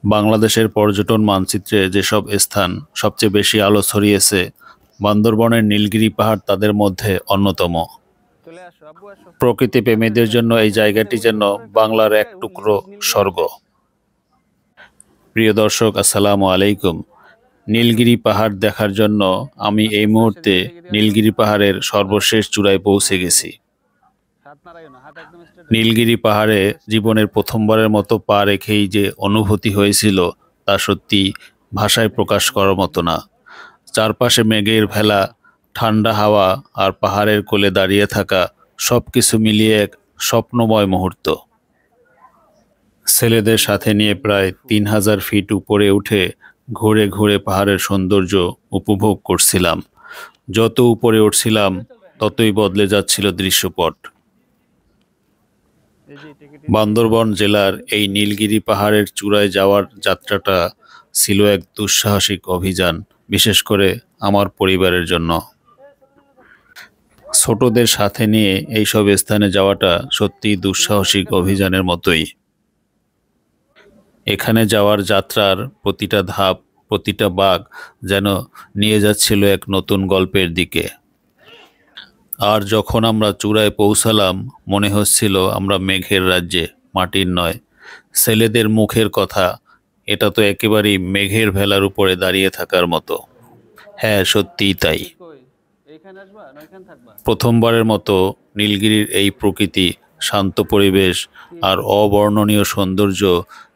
বাংলাদেশের পর্যটন মানচিত্রে যেসব স্থান সবচেয়ে বেশি আলো ছড়িয়েছে, বান্দরবনের নীলগিরি পাহাড় তাদের মধ্যে অন্যতম। প্রকৃতিপ্রেমীদের জন্য এই জায়গাটি যেন বাংলার এক টুকরো স্বর্গ। প্রিয় দর্শক, আসসালামু আলাইকুম। নীলগিরি পাহাড় দেখার জন্য আমি এই মুহূর্তে নীলগিরি পাহাড়ের সর্বশেষ চূড়ায় পৌঁছে গেছি। নীলগিরি পাহাড়ে জীবনের প্রথমবারের মতো পা রেখেই যে অনুভূতি হয়েছিল তা সত্যি ভাষায় প্রকাশ করার মতো না। চারপাশে মেঘের ভেলা, ঠান্ডা হাওয়া আর পাহাড়ের কোলে দাঁড়িয়ে থাকা সবকিছু মিলিয়ে এক স্বপ্নময় মুহূর্ত। ছেলেদের সাথে নিয়ে প্রায় 3000 ফিট উপরে উঠে ঘুরে ঘুরে পাহাড়ের সৌন্দর্য উপভোগ করছিলাম। যত উপরে উঠছিলাম ততই বদলে যাচ্ছিল দৃশ্যপট। বান্দরবন জেলার এই নীলগিরি পাহাড়ের চূড়ায় যাওয়ার যাত্রাটা ছিল এক দুঃসাহসিক অভিযান, বিশেষ করে আমার পরিবারের জন্য। ছোটদের সাথে নিয়ে এইসব স্থানে যাওয়াটা সত্যিই দুঃসাহসিক অভিযানের মতোই। এখানে যাওয়ার যাত্রার প্রতিটা ধাপ, প্রতিটা বাঁক যেন নিয়ে যাচ্ছিল এক নতুন গল্পের দিকে। আর যখন আমরা চূড়ায় পৌঁছালাম, মনে হচ্ছিল আমরা মেঘের রাজ্যে, মাটির নয়। ছেলেদের মুখের কথা, এটা তো একেবারেই মেঘের ভেলার উপরে দাঁড়িয়ে থাকার মতো। হ্যাঁ, সত্যিই তাই। প্রথমবারের মতো নীলগিরির এই প্রকৃতি, শান্ত পরিবেশ আর অবর্ণনীয় সৌন্দর্য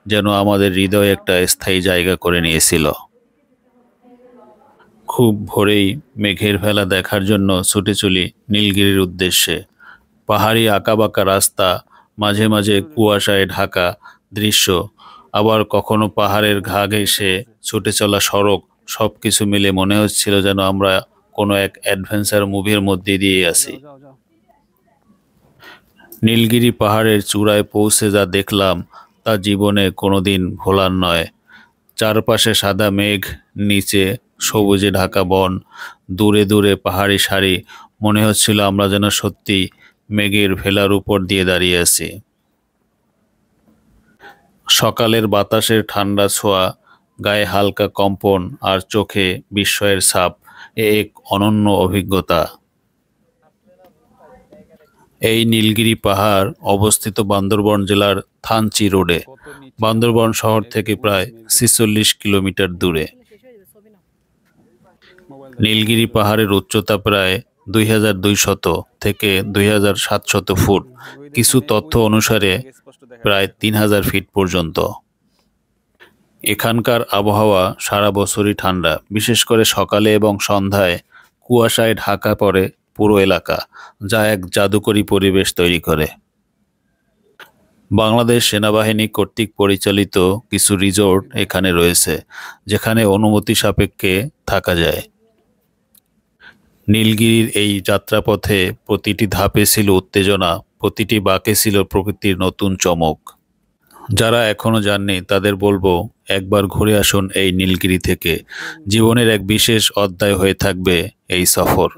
যেন আমাদের হৃদয়ে একটা স্থায়ী জায়গা করে নিয়েছিল। খুব ভোরেই মেঘের ভেলা দেখার জন্য ছুটে চলি নীলগিরির উদ্দেশ্যে। পাহাড়ি আঁকাবাঁকা রাস্তা, মাঝে মাঝে কুয়াশায় ঢাকা দৃশ্য, আবার কখনো পাহাড়ের ঘা ঘেঁষে ছুটে চলা সড়ক, সব কিছু মিলে মনে হচ্ছিল যেন আমরা কোনো এক অ্যাডভেঞ্চার মুভির মধ্যে দিয়ে আছি। নীলগিরি পাহাড়ের চূড়ায় পৌঁছে যা দেখলাম তা জীবনে কোনোদিন ভোলার নয়। চারপাশে সাদা মেঘ, নিচে সবুজে ঢাকা বন, দূরে দূরে পাহাড়ি সারি। মনে হচ্ছিল আমরা যেন সত্যি মেঘের ভেলার উপর দিয়ে দাঁড়িয়ে আছি। সকালের বাতাসের ঠান্ডা ছোঁয়া, গায়ে হালকা কম্পন আর চোখে বিস্ময়ের ছাপ, এক অনন্য অভিজ্ঞতা। এই নীলগিরি পাহাড় অবস্থিত বান্দরবন জেলার থানচি রোডে, বান্দরবন শহর থেকে প্রায় 46 কিলোমিটার দূরে। নীলগিরি পাহাড়ের উচ্চতা প্রায় 2200 থেকে 2700 ফুট, কিছু তথ্য অনুসারে প্রায় 3000 ফিট পর্যন্ত। এখানকার আবহাওয়া সারা বছরই ঠান্ডা, বিশেষ করে সকালে এবং সন্ধ্যায় কুয়াশায় ঢাকা পড়ে পুরো এলাকা, যা এক জাদুকরী পরিবেশ তৈরি করে। বাংলাদেশ সেনাবাহিনী কর্তৃক পরিচালিত কিছু রিসোর্ট এখানে রয়েছে, যেখানে অনুমতি সাপেক্ষে থাকা যায়। নীলগিরির এই যাত্রাপথে প্রতিটি ধাপে ছিল উত্তেজনা, প্রতিটি বাঁকে ছিল প্রকৃতির নতুন চমক। যারা এখনো যাননি তাদের বলবো, একবার ঘুরে আসুন এই নীলগিরি থেকে। জীবনের এক বিশেষ অধ্যায় হয়ে থাকবে এই সফর।